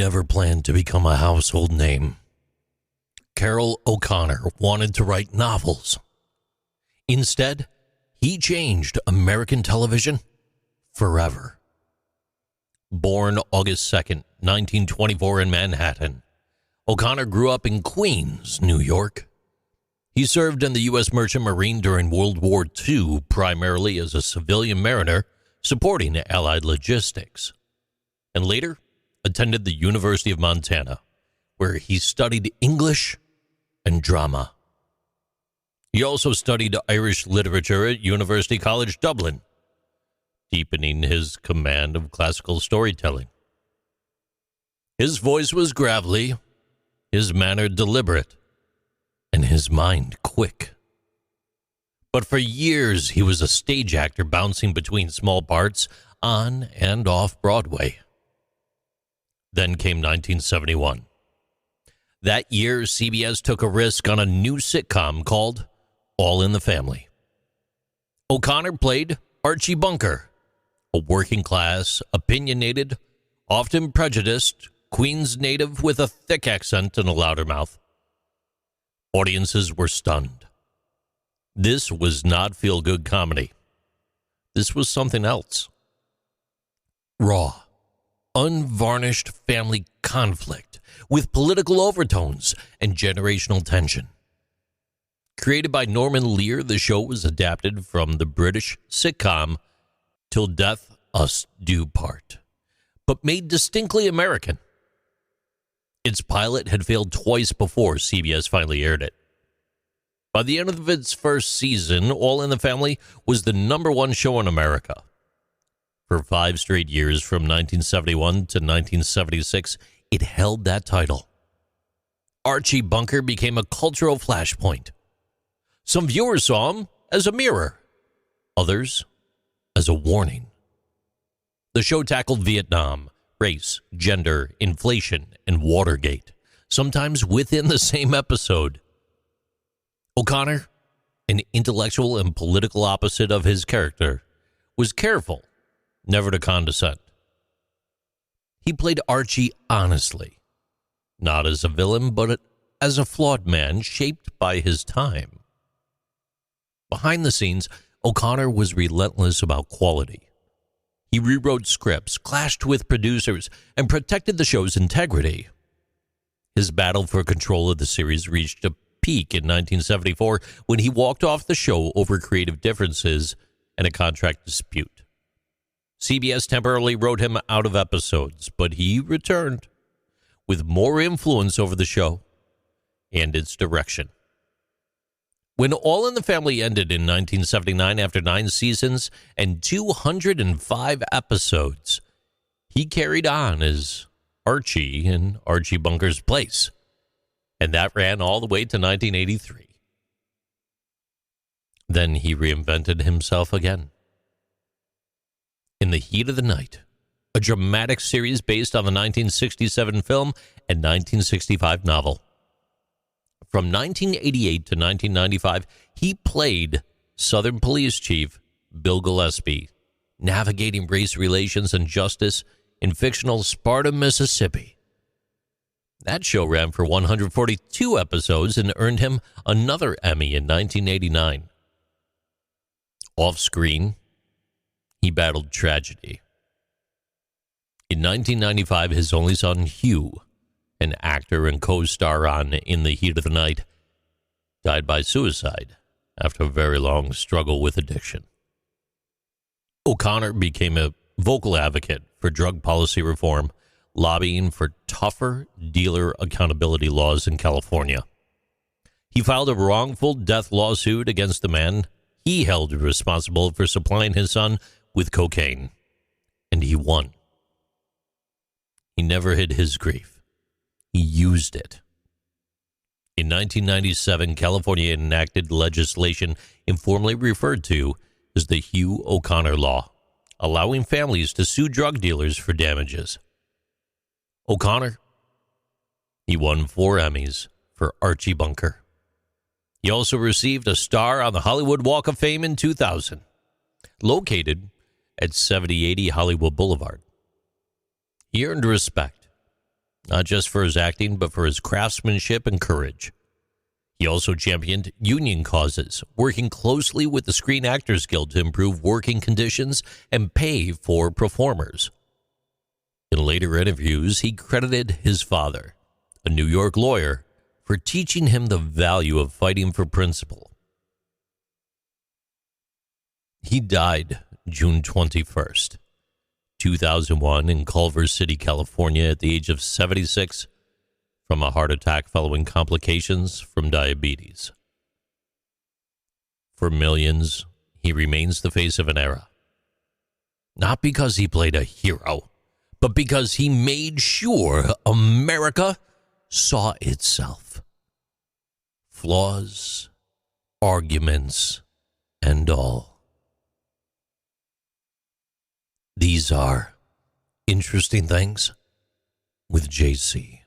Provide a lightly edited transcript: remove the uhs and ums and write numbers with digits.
never planned to become a household name. Carroll O'Connor wanted to write novels. Instead, he changed American television forever. Born August 2nd, 1924 in Manhattan, O'Connor grew up in Queens, New York. He served in the U.S. Merchant Marine during World War II, primarily as a civilian mariner supporting Allied logistics, and later attended the University of Montana, where he studied English and drama. He also studied Irish literature at University College Dublin, deepening his command of classical storytelling. His voice was gravelly, his manner deliberate, and his mind quick. But for years, he was a stage actor bouncing between small parts on and off Broadway. Then came 1971. That year, CBS took a risk on a new sitcom called All in the Family. O'Connor played Archie Bunker, a working-class, opinionated, often prejudiced, Queens native with a thick accent and a louder mouth. Audiences were stunned. This was not feel-good comedy. This was something else. Raw, unvarnished family conflict with political overtones and generational tension. Created by Norman Lear, the show was adapted from the British sitcom Till Death Us Do Part, but made distinctly American. Its pilot had failed twice before CBS finally aired it. By the end of its first season, All in the Family was the #1 show in America. For 5 straight years, from 1971 to 1976, it held that title. Archie Bunker became a cultural flashpoint. Some viewers saw him as a mirror, others as a warning. The show tackled Vietnam, race, gender, inflation, and Watergate, sometimes within the same episode. O'Connor, an intellectual and political opposite of his character, was careful never to condescend. He played Archie honestly, not as a villain, but as a flawed man shaped by his time. Behind the scenes, O'Connor was relentless about quality. He rewrote scripts, clashed with producers, and protected the show's integrity. His battle for control of the series reached a peak in 1974 when he walked off the show over creative differences and a contract dispute. CBS temporarily wrote him out of episodes, but he returned with more influence over the show and its direction. When All in the Family ended in 1979 after 9 seasons and 205 episodes, he carried on as Archie in Archie Bunker's place, and that ran all the way to 1983. Then he reinvented himself again. In the Heat of the Night, a dramatic series based on the 1967 film and 1965 novel. From 1988 to 1995, he played Southern Police Chief Bill Gillespie, navigating race relations and justice in fictional Sparta, Mississippi. That show ran for 142 episodes and earned him another Emmy in 1989. Off-screen, he battled tragedy. In 1995, his only son, Hugh, an actor and co-star on In the Heat of the Night, died by suicide after a very long struggle with addiction. O'Connor became a vocal advocate for drug policy reform, lobbying for tougher dealer accountability laws in California. He filed a wrongful death lawsuit against the man he held responsible for supplying his son with cocaine, and he won. He never hid his grief. He used it. In 1997, California enacted legislation informally referred to as the Hugh O'Connor Law, allowing families to sue drug dealers for damages. O'Connor, he won 4 Emmys for Archie Bunker. He also received a star on the Hollywood Walk of Fame in 2000, located at 7080 Hollywood Boulevard. He earned respect not just for his acting, but for his craftsmanship and courage. He also championed union causes, working closely with the Screen Actors Guild to improve working conditions and pay for performers. In later interviews, he credited his father, a New York lawyer, for teaching him the value of fighting for principle. He died June 21st, 2001 in Culver City, California at the age of 76 from a heart attack following complications from diabetes. For millions, he remains the face of an era. Not because he played a hero, but because he made sure America saw itself. Flaws, arguments, and all. These are Interesting Things with JC.